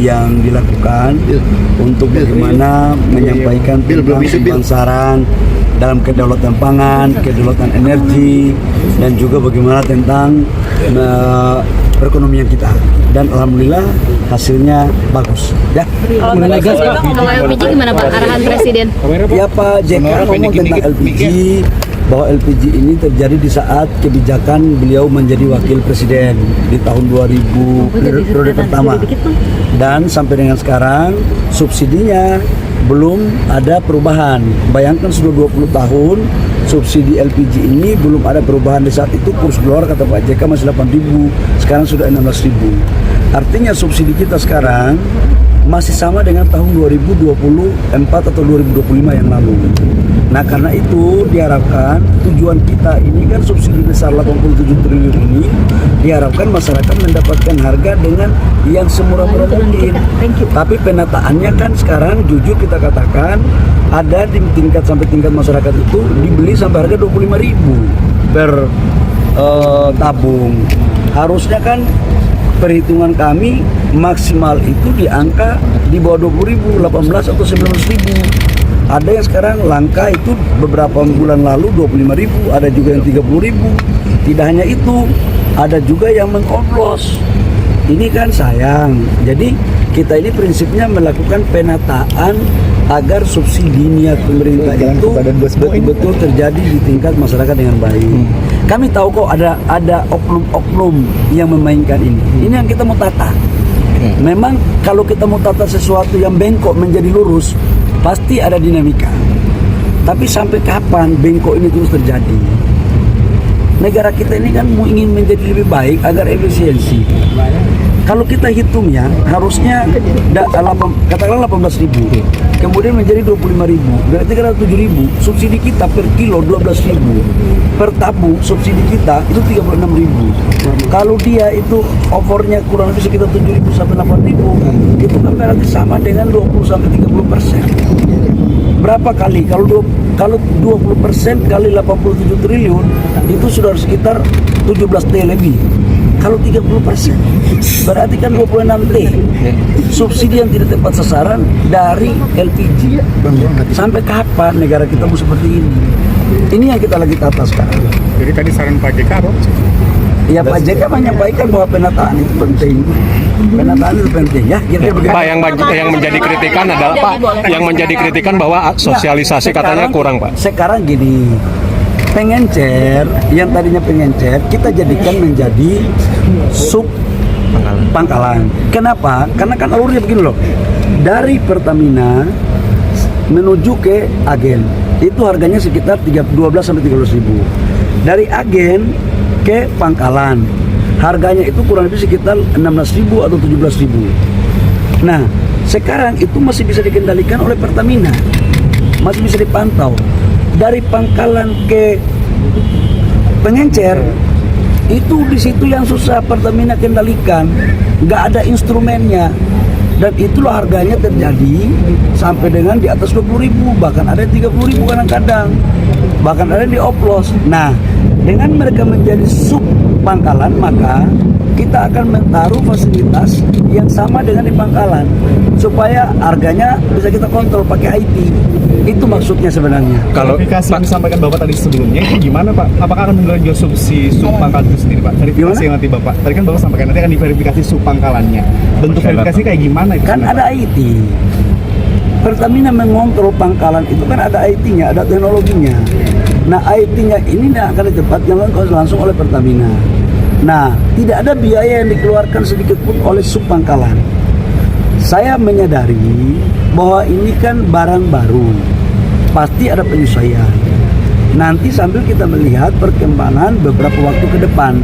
yang dilakukan untuk bagaimana menyampaikan tentang sumbang saran dalam kedaulatan pangan, kedaulatan energi, dan juga bagaimana tentang perekonomian kita. Dan alhamdulillah hasilnya bagus. Ya. Kalau ngomong LPG gimana Pak arahan Presiden? Ya Pak JK ngomong tentang LPG, bahwa LPG ini terjadi di saat kebijakan beliau menjadi wakil presiden di tahun 2000 periode pertama, dan sampai dengan sekarang subsidinya belum ada perubahan. Bayangkan sudah 20 tahun subsidi LPG ini belum ada perubahan. Di saat itu kurs dolar kata Pak JK masih 8.000, sekarang sudah 16.000. Artinya subsidi kita sekarang masih sama dengan tahun 2024 atau 2025 yang lalu. Nah karena itu diharapkan tujuan kita ini kan subsidi besar 87 triliun ini, diharapkan masyarakat mendapatkan harga dengan yang semurah-murah mungkin. Tapi penataannya kan sekarang jujur kita katakan ada di tingkat sampai tingkat masyarakat itu dibeli sampai harga 25.000 per tabung. Harusnya kan perhitungan kami maksimal itu di angka di bawah 20.000, 18 atau 19.000. Ada yang sekarang langka itu beberapa bulan lalu 25.000, ada juga yang 30.000. Tidak hanya itu, ada juga yang mengoplos. Ini kan sayang. Jadi kita ini prinsipnya melakukan penataan agar subsidi niat pemerintah itu betul-betul terjadi di tingkat masyarakat dengan baik. Kami tahu kok ada oknum-oknum yang memainkan ini. Ini yang kita mau tata. Memang kalau kita mau tata sesuatu yang bengkok menjadi lurus, pasti ada dinamika. Tapi sampai kapan bengkok ini terus terjadi? Negara kita ini kan ingin menjadi lebih baik agar efisiensi. Kalau kita hitungnya harusnya katakanlah 18.000, kemudian menjadi 25.000, berarti kan 7.000. Subsidi kita per kilo 12.000, per tabung subsidi kita itu 36.000. Kalau dia itu offernya kurang lebih sekitar 7.000 sampai 8.000, itu kan berarti sama dengan 20 sampai 30%. Berapa kali? Kalau 20% kali 87 triliun itu sudah sekitar 17 T lebih. Kalau 30% berarti kan 26 T subsidi yang tidak tepat sasaran dari LPG. Sampai kapan negara kita mau seperti ini? Ini yang kita lagi tata sekarang. Jadi tadi saran Pak JK apa? Ya Pak JK menyampaikan bahwa penataan itu penting. Penataan itu penting ya. Pak, yang menjadi kritikan adalah Pak, yang menjadi kritikan bahwa sosialisasi katanya kurang Pak. Sekarang gini, pengencer yang tadinya pengencer kita jadikan menjadi sub pangkalan. Kenapa? Karena kan alurnya begini loh. Dari Pertamina menuju ke agen itu harganya sekitar 12 sampai 13.000. Dari agen ke pangkalan harganya itu kurang lebih sekitar 16.000 atau 17.000. Nah sekarang itu masih bisa dikendalikan oleh Pertamina, masih bisa dipantau. Dari pangkalan ke pengencer itu di situ yang susah Pertamina kendalikan, nggak ada instrumennya, dan itulah harganya terjadi sampai dengan di atas 20.000, bahkan ada 30.000 kadang-kadang, bahkan ada di oplos. Nah dengan mereka menjadi sub pangkalan maka kita akan menaruh fasilitas yang sama dengan di pangkalan supaya harganya bisa kita kontrol pakai IT. Itu maksudnya sebenarnya. Kalau verifikasi yang disampaikan Bapak tadi sebelumnya itu gimana Pak? Apakah akan menggunakan subsidi sub pangkalan itu sendiri Pak? Verifikasi yang nanti Bapak tadi kan Bapak sampaikan nanti akan diverifikasi sub pangkalannya. Bentuk verifikasi kayak gimana itu? Kan ada IT. Pertamina mengontrol pangkalan itu kan ada IT-nya, ada teknologinya. Nah IT-nya ini akan ditempatkan langsung oleh Pertamina. Nah tidak ada biaya yang dikeluarkan sedikit pun oleh sub pangkalan. Saya menyadari bahwa ini kan barang baru, pasti ada penyesuaian. Nanti sambil kita melihat perkembangan beberapa waktu ke depan,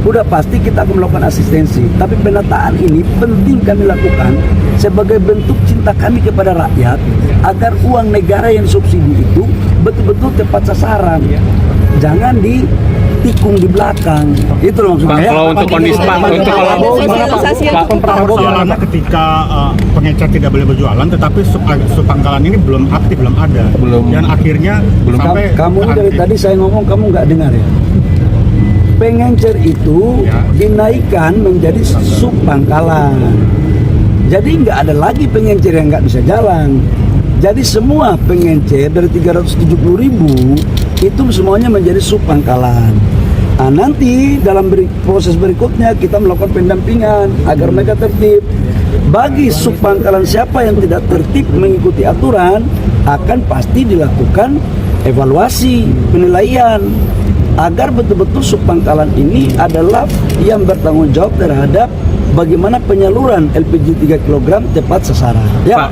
udah pasti kita akan melakukan asistensi. Tapi penataan ini penting kami lakukan sebagai bentuk cinta kami kepada rakyat agar uang negara yang subsidi itu betul-betul tepat sasaran, jangan ditikung di belakang. Itu loh maksudnya. Kalau untuk kondisi Pak, untuk persoalannya ketika pengecer tidak boleh berjualan, tetapi sub pangkalan ini belum aktif, belum ada. Dan akhirnya sampai kamu dari tadi saya ngomong kamu nggak dengar ya. Pengencer itu dinaikkan menjadi sub pangkalan. Jadi nggak ada lagi pengencer yang nggak bisa jalan. Jadi semua pengencer dari 370.000 itu semuanya menjadi subpangkalan. Nah, nanti dalam proses berikutnya kita melakukan pendampingan agar mereka tertib. Bagi subpangkalan siapa yang tidak tertib mengikuti aturan, akan pasti dilakukan evaluasi, penilaian, agar betul-betul subpangkalan ini adalah yang bertanggung jawab terhadap bagaimana penyaluran LPG 3 kg tepat sasaran. Ya.